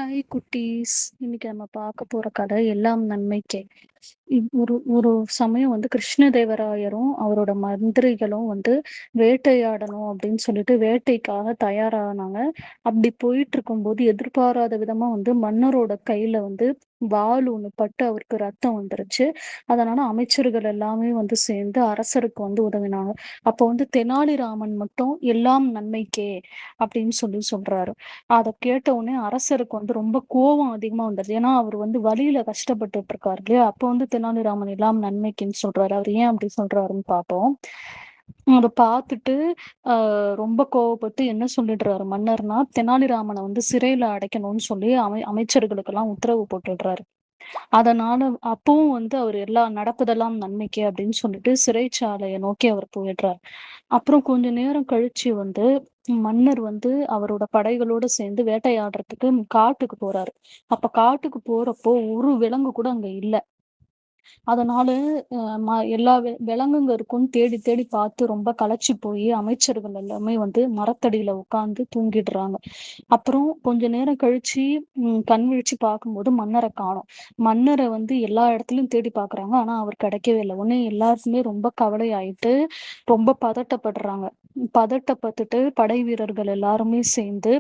Hi குட்டீஸ். இன்னைக்கு நம்ம பார்க்க போற கதை எல்லாம் நன்மைக்கே. ஒரு ஒரு சமயம் வந்து கிருஷ்ணதேவராயரும் அவரோட மந்திரிகளும் வந்து வேட்டையாடணும் அப்படின்னு சொல்லிட்டு வேட்டைக்காக தயாரானாங்க. அப்படி போயிட்டு இருக்கும்போது எதிர்பாராத விதமா வந்து மன்னரோட கையில வந்து வாள் ஒண்ணு பட்டு அவருக்கு ரத்தம் வந்துருச்சு. அதனால அமைச்சர்கள் எல்லாமே வந்து சேர்ந்து அரசருக்கு வந்து உதவினாங்க. அப்போ வந்து தெனாலிராமன் மட்டும் எல்லாம் நன்மைக்கே அப்படின்னு சொல்லி சொல்றாரு. அத கேட்ட உடனே அரசருக்கு வந்து ரொம்ப கோவம் அதிகமா வந்துருது. ஏன்னா, அவரு வந்து வலியில கஷ்டப்பட்டுட்டு இருக்காரு இல்லையா? அப்போ வந்து தெனாலிராமன் எல்லாம் நன்மைக்குன்னு சொல்றாரு. அவரு ஏன் அப்படி சொல்றாருன்னு பார்ப்போம். அத பார்த்துட்டு அ ரொம்ப கோவப்பட்டு என்ன சொல்லிடுறாரு மன்னர்னா, தெனாலிராமன வந்து சிறையில அடைக்கணும்னு சொல்லி அமைச்சர்களுக்கெல்லாம் உத்தரவு போட்டுடுறாரு. அதனால அப்பவும் வந்து அவரு எல்லாம் நடப்பதெல்லாம் நன்மைக்கே அப்படின்னு சொல்லிட்டு சிறைச்சாலைய நோக்கி அவர் போயிடுறார். அப்புறம் கொஞ்ச நேரம் கழிச்சு வந்து மன்னர் வந்து அவரோட படைகளோட சேர்ந்து வேட்டையாடுறதுக்கு காட்டுக்கு போறாரு. அப்ப காட்டுக்கு போறப்போ ஒரு விலங்கு கூட அங்க இல்ல. அதனால அ ம எல்லா விலங்குங்க இருக்கும்னு தேடி தேடி பார்த்து ரொம்ப களைச்சு போயி அமைச்சர்கள் எல்லாமே வந்து மரத்தடியில உட்கார்ந்து தூங்கிடுறாங்க. அப்புறம் கொஞ்ச நேரம் கழிச்சு கண் விழிச்சு பார்க்கும்போது மன்னர காணோம். மன்னர வந்து எல்லா இடத்துலயும் தேடி பார்க்குறாங்க. ஆனா அவர் கிடைக்கவே இல்ல. உடனே எல்லாருக்குமே ரொம்ப கவலை ஆயிட்டு, ரொம்ப பதட்டப்படுறாங்க. பதட்டப்பட்டுட்டு படை வீரர்கள் எல்லாருமே சேர்ந்து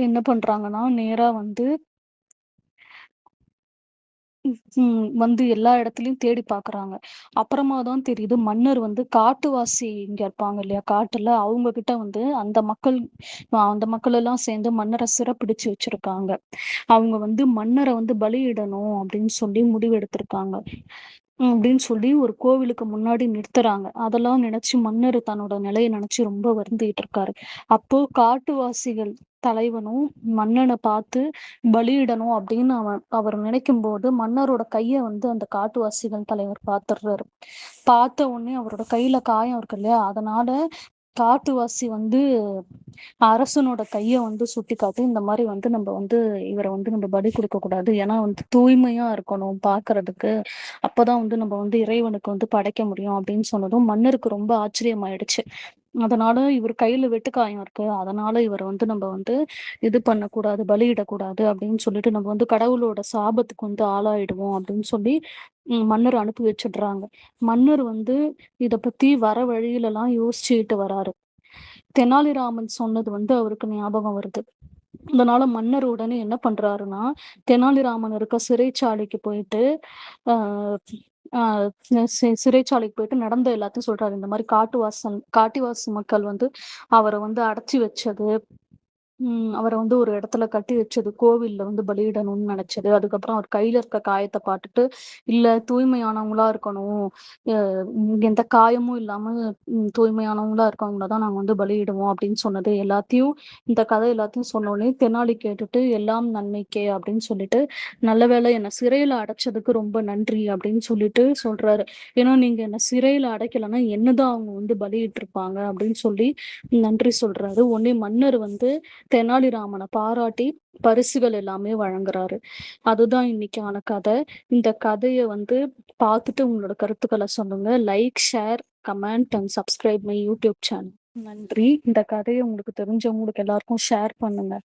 என்ன பண்றாங்கன்னா, நேரா வந்து வந்து எல்லா இடத்துலயும் தேடி பார்க்குறாங்க. அப்புறமா தான் தெரியுது மன்னர் வந்து காட்டுவாசி இங்க இருப்பாங்க இல்லையா? காட்டுல அவங்க கிட்ட வந்து அந்த மக்கள் எல்லாம் சேர்ந்து மன்னர சிறைப்பிடிச்சு வச்சிருக்காங்க. அவங்க வந்து மன்னர வந்து பலியிடணும் அப்படின்னு சொல்லி முடிவெடுத்திருக்காங்க. அப்படின்னு சொல்லி ஒரு கோவிலுக்கு முன்னாடி நிறுத்துறாங்க. அதெல்லாம் நினைச்சு மன்னர் தன்னோட நிலைய நினைச்சு ரொம்ப வருந்திட்டு இருக்காரு. அப்போ காட்டுவாசிகள் தலைவனும் மன்னன பார்த்து பலியிடணும் அப்படின்னு அவர் நினைக்கும்போது மன்னரோட கைய வந்து அந்த காட்டுவாசிகள் தலைவர் பார்த்துடுறாரு. பார்த்த உடனே அவரோட கையில காயம் இருக்கு இல்லையா? அதனால காட்டுவாசி வந்து அரசனோட கைய வந்து சுட்டிக்காட்டி, இந்த மாரி வந்து நம்ம வந்து இவர வந்து நம்ம பலி குடுக்கக்கூடாது. ஏன்னா வந்து தூய்மையா இருக்கணும் பார்க்கறதுக்கு. அப்பதான் வந்து நம்ம வந்து இறைவனுக்கு வந்து படைக்க முடியும் அப்படின்னு சொன்னதும் மன்னருக்கு ரொம்ப ஆச்சரியமாயிடுச்சு. அதனால இவர் கையில வெட்டுக்காயம் இருக்கு. அதனால இவர வந்து நம்ம வந்து இது பண்ணக்கூடாது, பலியிடக்கூடாது அப்படின்னு சொல்லிட்டு நம்ம வந்து கடவுளோட சாபத்துக்கு வந்து ஆளாயிடுவோம் அப்படின்னு சொல்லி மன்னர் அனுப்பி வச்சுடுறாங்க. மன்னர் வந்து இத பத்தி வர வழியிலலாம் யோசிச்சுட்டு வராரு. தெனாலிராமன் சொன்னது வந்து அவருக்கு ஞாபகம் வருது. அதனால மன்னர் உடனே என்ன பண்றாருன்னா, தெனாலிராமன் இருக்க சிறைச்சாலைக்கு போயிட்டு, ஆ ஆ சிறைச்சாலைக்கு போயிட்டு நடந்த எல்லாத்தையும் சொல்றாரு. இந்த மாரி காட்டுவாசி மக்கள் வந்து அவர வந்து அடைச்சு வச்சது, அவர வந்து ஒரு இடத்துல கட்டி வச்சது, கோவில்ல வந்து பலியிடணும்னு நெனச்சது. அதுக்கப்புறம் அவர் கையில இருக்க காயத்த பாத்துட்டு, இல்ல தூய்மையானவங்களா இருக்கணும். அ எந்த காயமும் இல்லாம தூய்மையானவங்களா இருக்கவங்கள தான் நாங்க வந்து பலியிடுவோம் அப்படின்னு சொன்னது எல்லாத்தையும் இந்த கதை எல்லாத்தையும் சொன்னோனே தெனாலி கேட்டுட்டு, "எல்லாம் நன்மைக்கே" அப்படின்னு சொல்லிட்டு, "நல்ல வேளை என்ன சிறையில அடைச்சதுக்கு ரொம்ப நன்றி" அப்படின்னு சொல்லிட்டு சொல்றாரு. ஏன்னா, "நீங்க என்ன சிறையில அடைக்கலன்னா, என்னதான் அவங்க வந்து பலியிட்டுருப்பாங்க" அப்படின்னு சொல்லி நன்றி சொல்றாரு. உடனே மன்னர் வந்து தெனாலிராமன பாராட்டி பரிசுகள் எல்லாமே வழங்குறாரு. அதுதான் இன்னைக்கான கதை. இந்த கதைய வந்து பார்த்துட்டு உங்களோட கருத்துக்கள சொல்லுங்க. Like, share, comment and subscribe my YouTube channel. நன்றி. இந்த கதைய உங்களுக்கு தெரிஞ்சவங்களுக்கு எல்லாருக்கும் ஷேர் பண்ணுங்க.